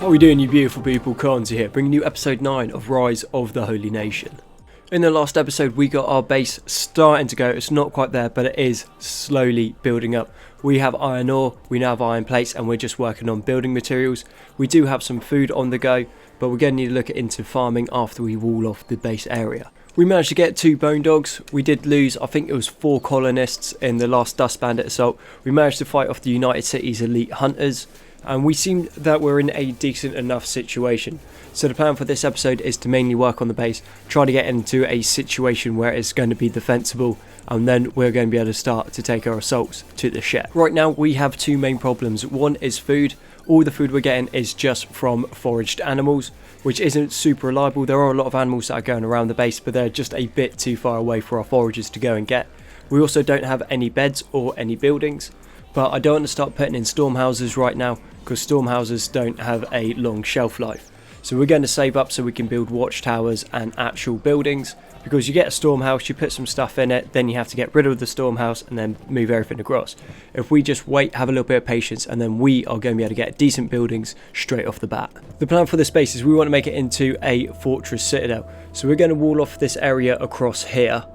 How are we doing, you beautiful people? Kenshi here, bringing you episode 9 of Rise of the Holy Nation. In the last episode we got our base starting to go. It's not quite there, but it is slowly building up. We have iron ore, we now have iron plates, and we're just working on building materials. We do have some food on the go, but we're going to need to look into farming after we wall off the base area. We managed to get 2 bone dogs. We did lose, I think it was 4 colonists in the last Dust Bandit assault. We managed to fight off the United City's elite hunters, and we seem that we're in a decent enough situation. So the plan for this episode is to mainly work on the base, try to get into a situation where it's going to be defensible, and then we're going to be able to start to take our assaults to the shed. Right now we have 2 main problems. One is food. All the food we're getting is just from foraged animals, which isn't super reliable. There are a lot of animals that are going around the base, but they're just a bit too far away for our foragers to go and get. We also don't have any beds or any buildings, but I don't want to start putting in storm houses right now, because storm houses don't have a long shelf life. So we're going to save up so we can build watchtowers and actual buildings, because you get a storm house, you put some stuff in it, then you have to get rid of the storm house and then move everything across. If we just wait, have a little bit of patience, and then we are going to be able to get decent buildings straight off the bat. The plan for this base is we want to make it into a fortress citadel. So we're going to wall off this area across here,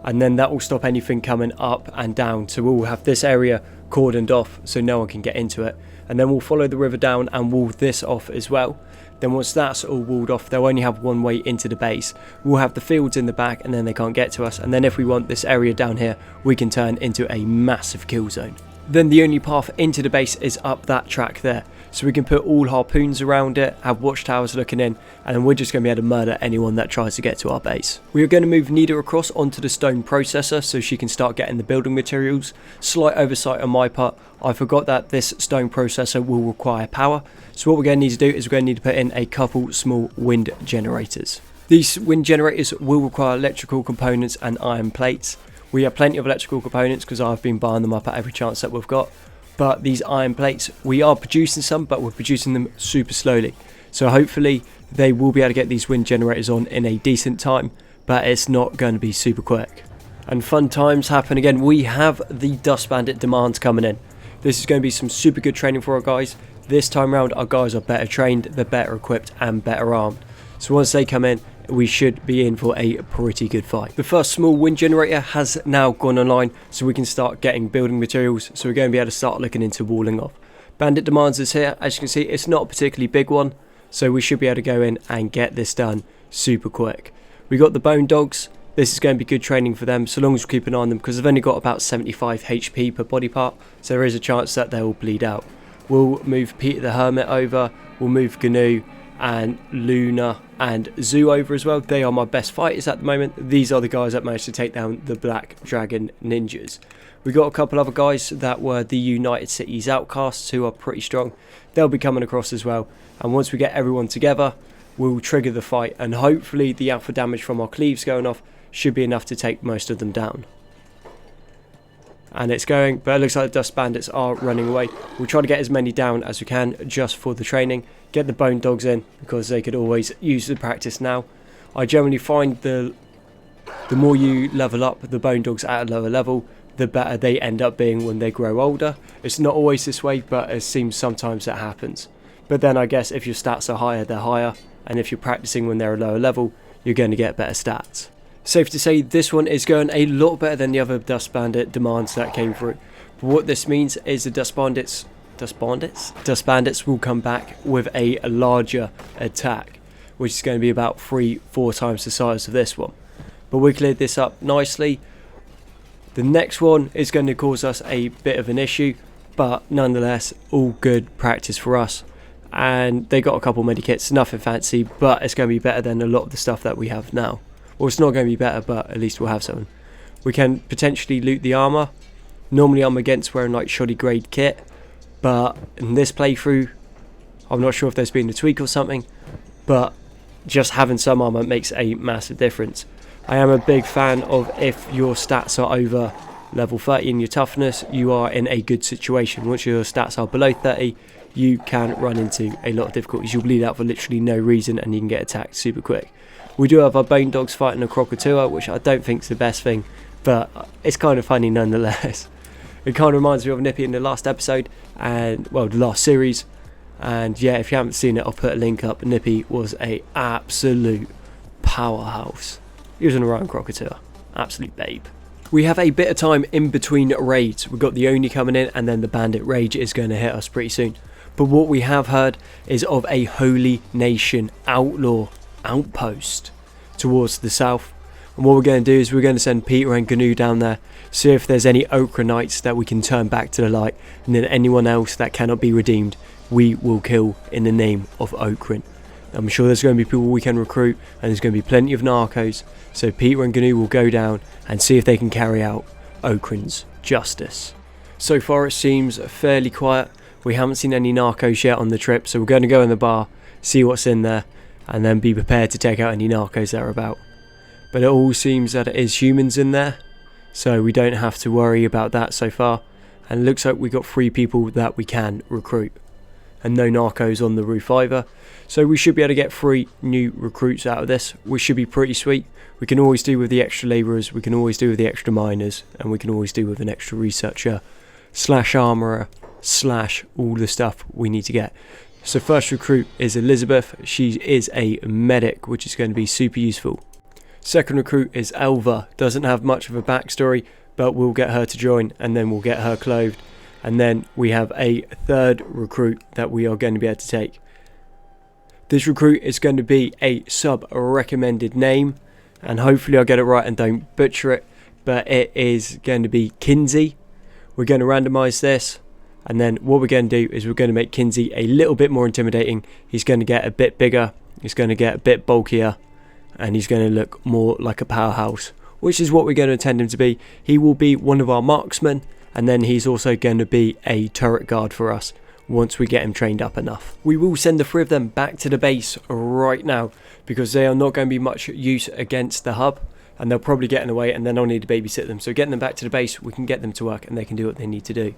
and then that will stop anything coming up and down. So we'll have this area cordoned off so no one can get into it, and then we'll follow the river down and wall this off as well. Then once that's all walled off, they'll only have one way into the base. We'll have the fields in the back, and then they can't get to us, and then if we want this area down here, we can turn into a massive kill zone. Then the only path into the base is up that track there, so we can put all harpoons around it, have watchtowers looking in, and then we're just going to be able to murder anyone that tries to get to our base. We are going to move Nita across onto the stone processor so she can start getting the building materials. Slight oversight on my part, I forgot that this stone processor will require power, so what we're going to need to do is we're going to need to put in a couple small wind generators. These wind generators will require electrical components and iron plates. We have plenty of electrical components because I've been buying them up at every chance that we've got. But these iron plates, we are producing some, but we're producing them super slowly. So hopefully they will be able to get these wind generators on in a decent time, but it's not going to be super quick. And fun times happen again. We have the Dust Bandit demands coming in. This is going to be some super good training for our guys. This time around, our guys are better trained, they're better equipped and better armed. So once they come in, we should be in for a pretty good fight. The first small wind generator has now gone online, so we can start getting building materials, so we're going to be able to start looking into walling off. Bandit demands is here. As you can see, it's not a particularly big one, so we should be able to go in and get this done super quick. We got the bone dogs. This is going to be good training for them, so long as we keep an eye on them, because they've only got about 75 HP per body part, so there is a chance that they will bleed out. We'll move Peter the Hermit over, we'll move Gnu and Luna and Zoo over as well. They are my best fighters at the moment. These are the guys that managed to take down the Black Dragon Ninjas. We got a couple other guys that were the United City's outcasts who are pretty strong. They'll be coming across as well, and once we get everyone together, we'll trigger the fight, and hopefully the alpha damage from our cleaves going off should be enough to take most of them down. And it's going, but it looks like the Dust Bandits are running away. We'll try to get as many down as we can just for the training. Get the bone dogs in, because they could always use the practice now. I generally find the more you level up the bone dogs at a lower level, the better they end up being when they grow older. It's not always this way, but it seems sometimes that happens. But then I guess if your stats are higher, they're higher, and if you're practicing when they're a lower level, you're going to get better stats. Safe to say this one is going a lot better than the other Dust Bandit demands that came through. But what this means is the Dust Bandits will come back with a larger attack, which is going to be about 3-4 times the size of this one. But we cleared this up nicely. The next one is going to cause us a bit of an issue, but nonetheless all good practice for us. And they got a couple medikits, nothing fancy, but it's going to be better than a lot of the stuff that we have now. Well, it's not going to be better, but at least we'll have something. We can potentially loot the armor. Normally I'm against wearing like shoddy grade kit, but in this playthrough, I'm not sure if there's been a tweak or something, but just having some armor makes a massive difference. I am a big fan of, if your stats are over level 30 in your toughness, you are in a good situation. Once your stats are below 30, you can run into a lot of difficulties. You'll bleed out for literally no reason, and you can get attacked super quick. We do have our bone dogs fighting a crocodile, which I don't think is the best thing, but it's kind of funny nonetheless. It kind of reminds me of Nippy in the last episode, and well, the last series, And yeah, if you haven't seen it, I'll put a link up. Nippy was a absolute powerhouse. He was an Orion Crocodile, absolute babe. We have a bit of time in between raids. We've got the Oni coming in, and then the Bandit raid is going to hit us pretty soon. But what we have heard is of a Holy Nation Outlaw Outpost towards the south. And what we're going to do is we're going to send Peter and Gnu down there, see if there's any Ochre Knights that we can turn back to the light, and then anyone else that cannot be redeemed, we will kill in the name of Ochre. I'm sure there's going to be people we can recruit, and there's going to be plenty of Narkos, so Peter and Gnu will go down and see if they can carry out Ochre's justice. So far it seems fairly quiet. We haven't seen any Narcos yet on the trip, so we're going to go in the bar, see what's in there, and then be prepared to take out any Narcos that are about. But it all seems that it is humans in there, so we don't have to worry about that so far. And it looks like we got 3 people that we can recruit, and no Narcos on the roof either. So we should be able to get 3 new recruits out of this, which should be pretty sweet. We can always do with the extra labourers, we can always do with the extra miners, and we can always do with an extra researcher / armourer / all the stuff we need to get. So first recruit is Elizabeth. She is a medic, which is going to be super useful. Second recruit is Elva. Doesn't have much of a backstory, but we'll get her to join, and then we'll get her clothed. And then we have a third recruit that we are going to be able to take. This recruit is going to be a sub-recommended name, and hopefully I'll get it right and don't butcher it, but it is going to be Kinsey. We're going to randomise this, and then what we're going to do is we're going to make Kinsey a little bit more intimidating. He's going to get a bit bigger, he's going to get a bit bulkier, and he's going to look more like a powerhouse, which is what we're going to intend him to be. He will be one of our marksmen, and then he's also going to be a turret guard for us once we get him trained up enough. We will send the 3 of them back to the base right now, because they are not going to be much use against the hub, and they'll probably get in the way, and then I'll need to babysit them. So getting them back to the base, we can get them to work and they can do what they need to do.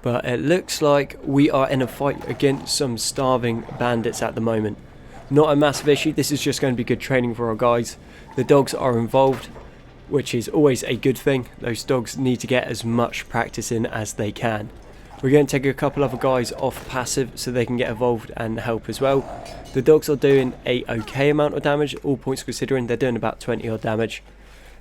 But it looks like we are in a fight against some starving bandits at the moment. Not a massive issue, this is just going to be good training for our guys. The dogs are involved, which is always a good thing. Those dogs need to get as much practice in as they can. We're going to take a couple other guys off passive so they can get involved and help as well. The dogs are doing a okay amount of damage, all points considering. They're doing about 20 odd damage.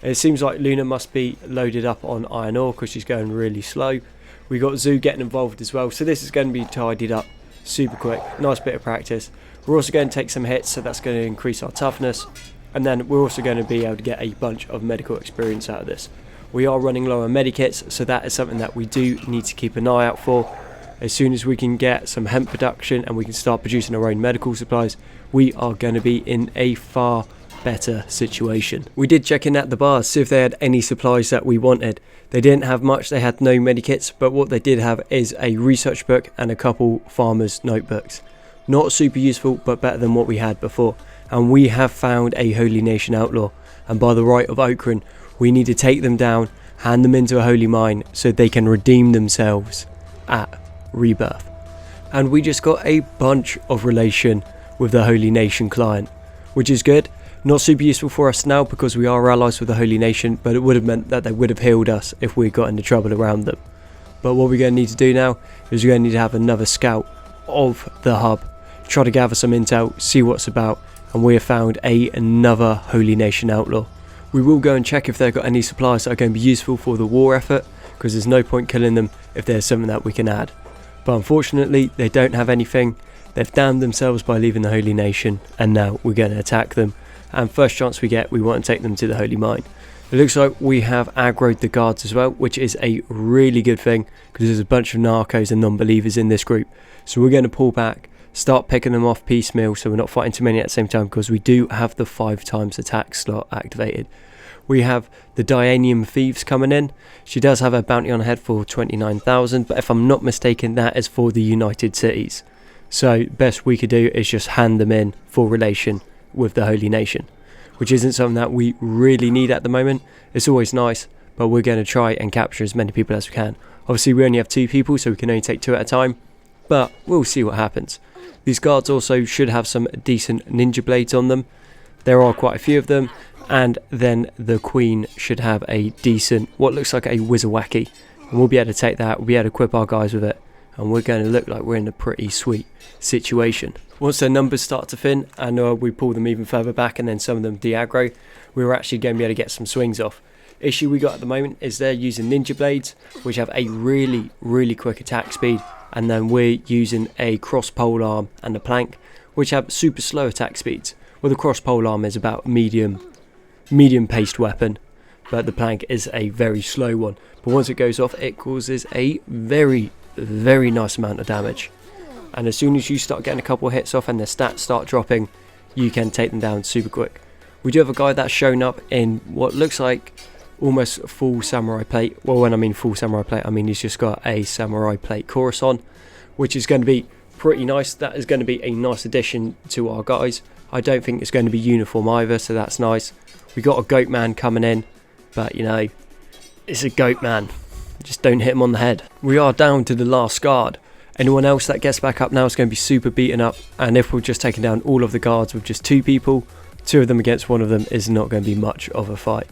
It seems like Luna must be loaded up on iron ore because she's going really slow. We got Zoo getting involved as well, so this is going to be tidied up super quick. Nice bit of practice. We're also going to take some hits, so that's going to increase our toughness. And then we're also going to be able to get a bunch of medical experience out of this. We are running low on medikits, so that is something that we do need to keep an eye out for. As soon as we can get some hemp production and we can start producing our own medical supplies, we are going to be in a far better situation. We did check in at the bars, see if they had any supplies that we wanted. They didn't have much, they had no medikits, but what they did have is a research book and a couple farmers' notebooks. Not super useful, but better than what we had before. And we have found a Holy Nation Outlaw, and by the right of Ochre, we need to take them down, hand them into a holy mine so they can redeem themselves at rebirth. And we just got a bunch of relation with the Holy Nation client, which is good. Not super useful for us now because we are allies with the Holy Nation, but it would have meant that they would have healed us if we got into trouble around them. But what we're going to need to do now is we're going to need to have another scout of the hub, try to gather some intel, see what's about, and we have found another Holy Nation Outlaw. We will go and check if they've got any supplies that are going to be useful for the war effort, because there's no point killing them if there's something that we can add. But unfortunately, they don't have anything. They've damned themselves by leaving the Holy Nation, and now we're going to attack them. And first chance we get, we want to take them to the Holy Mine. It looks like we have aggroed the guards as well, which is a really good thing, because there's a bunch of narcos and non-believers in this group. So we're going to pull back, start picking them off piecemeal so we're not fighting too many at the same time, because we do have the 5 times attack slot activated. We have the Dianium Thieves coming in. She does have a bounty on her head for 29,000, but if I'm not mistaken, that is for the United Cities. So best we could do is just hand them in for relation with the Holy Nation, which isn't something that we really need at the moment. It's always nice, but we're going to try and capture as many people as we can. Obviously we only have 2 people, so we can only take 2 at a time, but we'll see what happens. These guards also should have some decent ninja blades on them. There are quite a few of them. And then the Queen should have a decent, what looks like a Wizzawacky. And we'll be able to take that, we'll be able to equip our guys with it. and we're going to look like we're in a pretty sweet situation. Once their numbers start to thin and we pull them even further back and then some of them de-aggro, we're actually going to be able to get some swings off. Issue we got at the moment is they're using ninja blades, which have a really quick attack speed, and then we're using a cross pole arm and a plank, which have super slow attack speeds. Well, the cross pole arm is about medium paced weapon, but the plank is a very slow one. But once it goes off, it causes a very nice amount of damage. And as soon as you start getting a couple of hits off and their stats start dropping, you can take them down super quick. We do have a guy that's shown up in what looks like almost full samurai plate. Well, when I mean full samurai plate, I mean he's just got a samurai plate chorus on, which is going to be pretty nice. That is going to be a nice addition to our guys. I don't think it's going to be uniform either, so that's nice. We got a goat man coming in, but you know, it's a goat man. Just don't hit him on the head. We are down to the last guard. Anyone else that gets back up now is going to be super beaten up, and if we're just taking down all of the guards with just 2 people, 2 of them against 1 of them is not going to be much of a fight.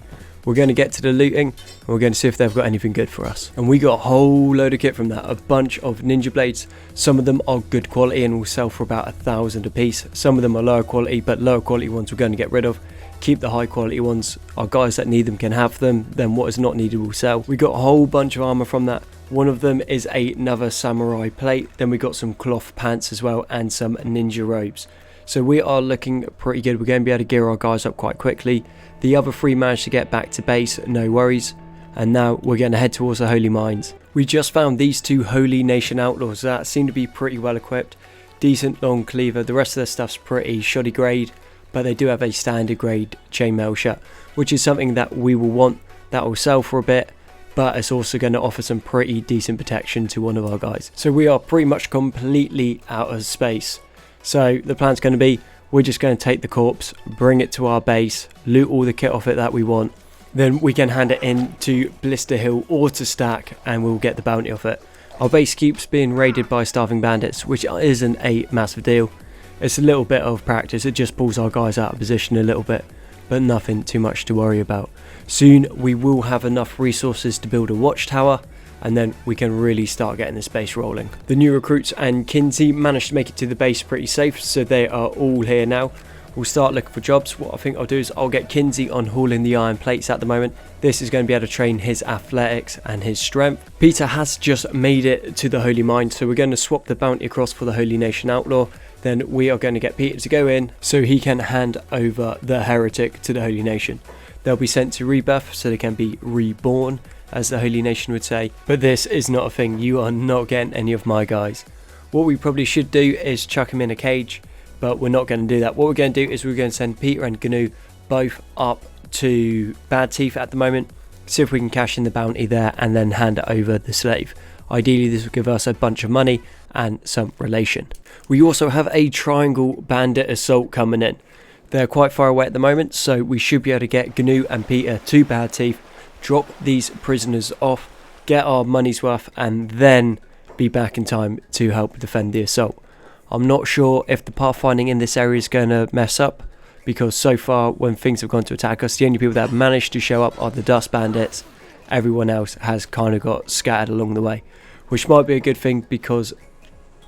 We're going to get to the looting, and we're going to see if they've got anything good for us. And we got a whole load of kit from that, a bunch of ninja blades. Some of them are good quality and will sell for about 1,000 a piece. Some of them are lower quality, but lower quality ones we're going to get rid of. Keep the high quality ones. Our guys that need them can have them, then what is not needed will sell. We got a whole bunch of armor from that. One of them is another samurai plate. Then we got some cloth pants as well and some ninja robes. So we are looking pretty good. We're going to be able to gear our guys up quite quickly. The other 3 managed to get back to base, no worries. And now we're going to head towards the Holy Mines. We just found these 2 Holy Nation Outlaws that seem to be pretty well equipped. Decent long cleaver. The rest of their stuff's pretty shoddy grade, but they do have a standard grade chainmail shut, which is something that we will want. That will sell for a bit, but it's also going to offer some pretty decent protection to one of our guys. So we are pretty much completely out of space. So the plan's going to be, we're just going to take the corpse, bring it to our base, loot all the kit off it that we want. Then we can hand it in to Blister Hill or to Stack, and we'll get the bounty off it. Our base keeps being raided by starving bandits, which isn't a massive deal. It's a little bit of practice, it just pulls our guys out of position a little bit, but nothing too much to worry about. Soon we will have enough resources to build a watchtower, and then we can really start getting this base rolling. The new recruits and Kenshi managed to make it to the base pretty safe, so they are all here now. We'll start looking for jobs. What I think I'll do is I'll get Kenshi on hauling the iron plates at the moment. This is going to be able to train his athletics and his strength. Peter has just made it to the Holy Mine, so we're going to swap the bounty across for the Holy Nation Outlaw. Then we are going to get Peter to go in so he can hand over the heretic to the Holy Nation. They'll be sent to rebirth so they can be reborn, as the Holy Nation would say. But this is not a thing. You are not getting any of my guys. What we probably should do is chuck him in a cage, but we're not going to do that. What we're going to do is we're going to send Peter and Gnu both up to Bad Teeth at the moment, see if we can cash in the bounty there and then hand over the slave. Ideally this will give us a bunch of money and some relation. We also have a triangle bandit assault coming in. They're quite far away at the moment, so we should be able to get Gnu and Peter to Bad Teeth, drop these prisoners off, get our money's worth, and then be back in time to help defend the assault. I'm not sure if the pathfinding in this area is going to mess up, because so far when things have gone to attack us, the only people that have managed to show up are the dust bandits. Everyone else has kind of got scattered along the way, which might be a good thing because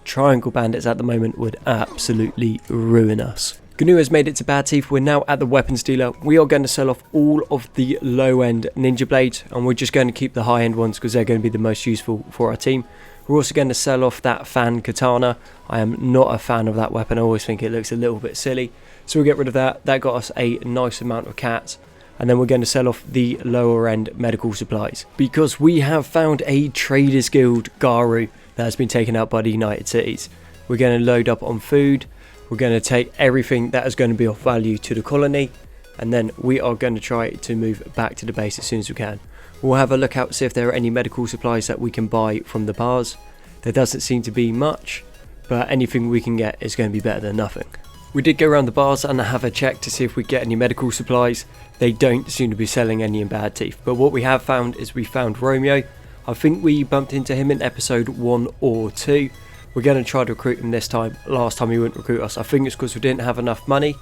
triangle bandits at the moment would absolutely ruin us. Gnu has made it to Bad Teeth. We're now at the weapons dealer. We are going to sell off all of the low end ninja blades, and we're just going to keep the high end ones because they're going to be the most useful for our team. We're also going to sell off that fan katana. I am not a fan of that weapon. I always think it looks a little bit silly, so we'll get rid of that. That got us a nice amount of cats. And then we're going to sell off the lower end medical supplies, because we have found a Traders Guild Garu that has been taken out by the United Cities. We're going to load up on food. We're going to take everything that is going to be of value to the colony, and then we are going to try to move back to the base as soon as we can. We'll have a look out, see if there are any medical supplies that we can buy from the bars. There doesn't seem to be much, but anything we can get is going to be better than nothing. We did go around the bars and have a check to see if we get any medical supplies. They don't seem to be selling any in Bad Teeth, but what we have found is we found Romeo. I think we bumped into him in episode 1 or 2. We're going to try to recruit him this time. Last time he wouldn't recruit us. I think it's because we didn't have enough money,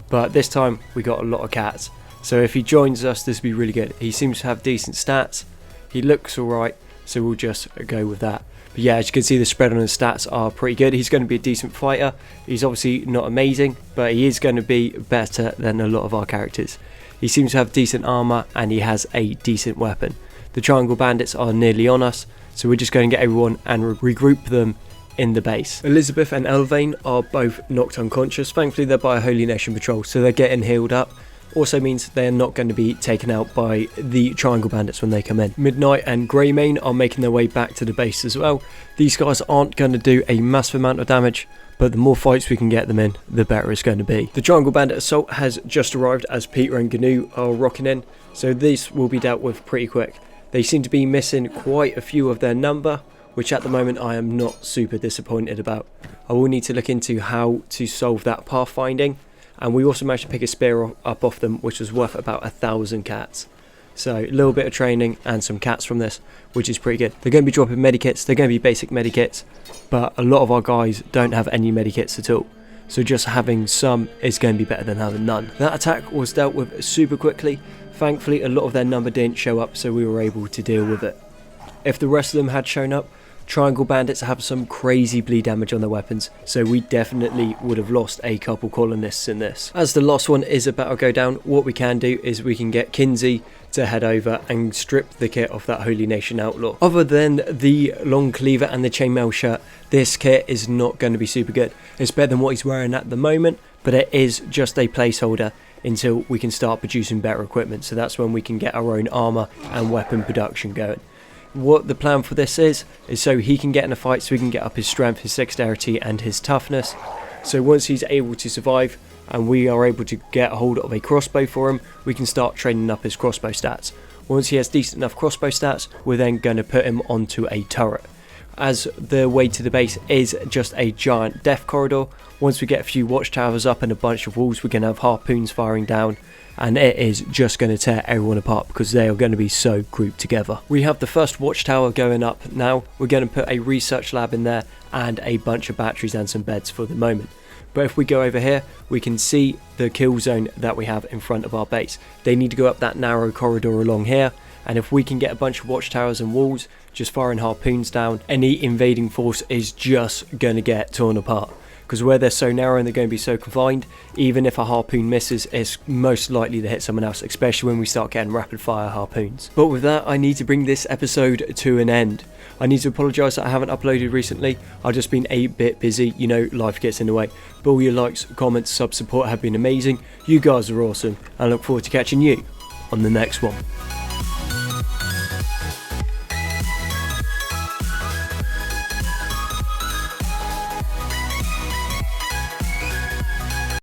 but this time we got a lot of cats. So if he joins us, this will be really good. He seems to have decent stats. He looks alright, so we'll just go with that. But yeah, as you can see, the spread on his stats are pretty good. He's going to be a decent fighter. He's obviously not amazing, but he is going to be better than a lot of our characters. He seems to have decent armor and he has a decent weapon. The triangle bandits are nearly on us, so we're just going to get everyone and regroup them in the base. Elizabeth and Elvain are both knocked unconscious. Thankfully they're by a Holy Nation patrol, so they're getting healed up. Also means they're not going to be taken out by the triangle bandits when they come in. Midnight and Greymane are making their way back to the base as well. These guys aren't going to do a massive amount of damage, but the more fights we can get them in, the better it's going to be. The triangle bandit assault has just arrived as Peter and Gnu are rocking in, so this will be dealt with pretty quick. They seem to be missing quite a few of their number, which at the moment I am not super disappointed about. I will need to look into how to solve that pathfinding. And we also managed to pick a spear up off them, which was worth about 1,000 cats. So a little bit of training and some cats from this, which is pretty good. They're going to be dropping medikits, they're going to be basic medikits, but a lot of our guys don't have any medikits at all. So just having some is going to be better than having none. That attack was dealt with super quickly. Thankfully a lot of their number didn't show up, so we were able to deal with it. If the rest of them had shown up, triangle bandits have some crazy bleed damage on their weapons, so we definitely would have lost a couple colonists in this. As the last one is about to go down, what we can do is we can get Kenshi to head over and strip the kit off that Holy Nation outlaw. Other than the long cleaver and the chainmail shirt, this kit is not going to be super good. It's better than what he's wearing at the moment, but it is just a placeholder until we can start producing better equipment, so that's when we can get our own armor and weapon production going. What the plan for this is so he can get in a fight, so we can get up his strength, his dexterity and his toughness. So once he's able to survive and we are able to get a hold of a crossbow for him, we can start training up his crossbow stats. Once he has decent enough crossbow stats, we're then going to put him onto a turret. As the way to the base is just a giant death corridor, once we get a few watchtowers up and a bunch of walls, we're going to have harpoons firing down, and it is just going to tear everyone apart because they are going to be so grouped together. We have the first watchtower going up now. We're going to put a research lab in there and a bunch of batteries and some beds for the moment. But if we go over here, we can see the kill zone that we have in front of our base. They need to go up that narrow corridor along here, and if we can get a bunch of watchtowers and walls just firing harpoons down, any invading force is just going to get torn apart. Because where they're so narrow and they're going to be so confined, even if a harpoon misses, it's most likely to hit someone else, especially when we start getting rapid fire harpoons. But with that, I need to bring this episode to an end. I need to apologise that I haven't uploaded recently. I've just been a bit busy, you know, life gets in the way. But all your likes, comments, sub support have been amazing. You guys are awesome, and I look forward to catching you on the next one.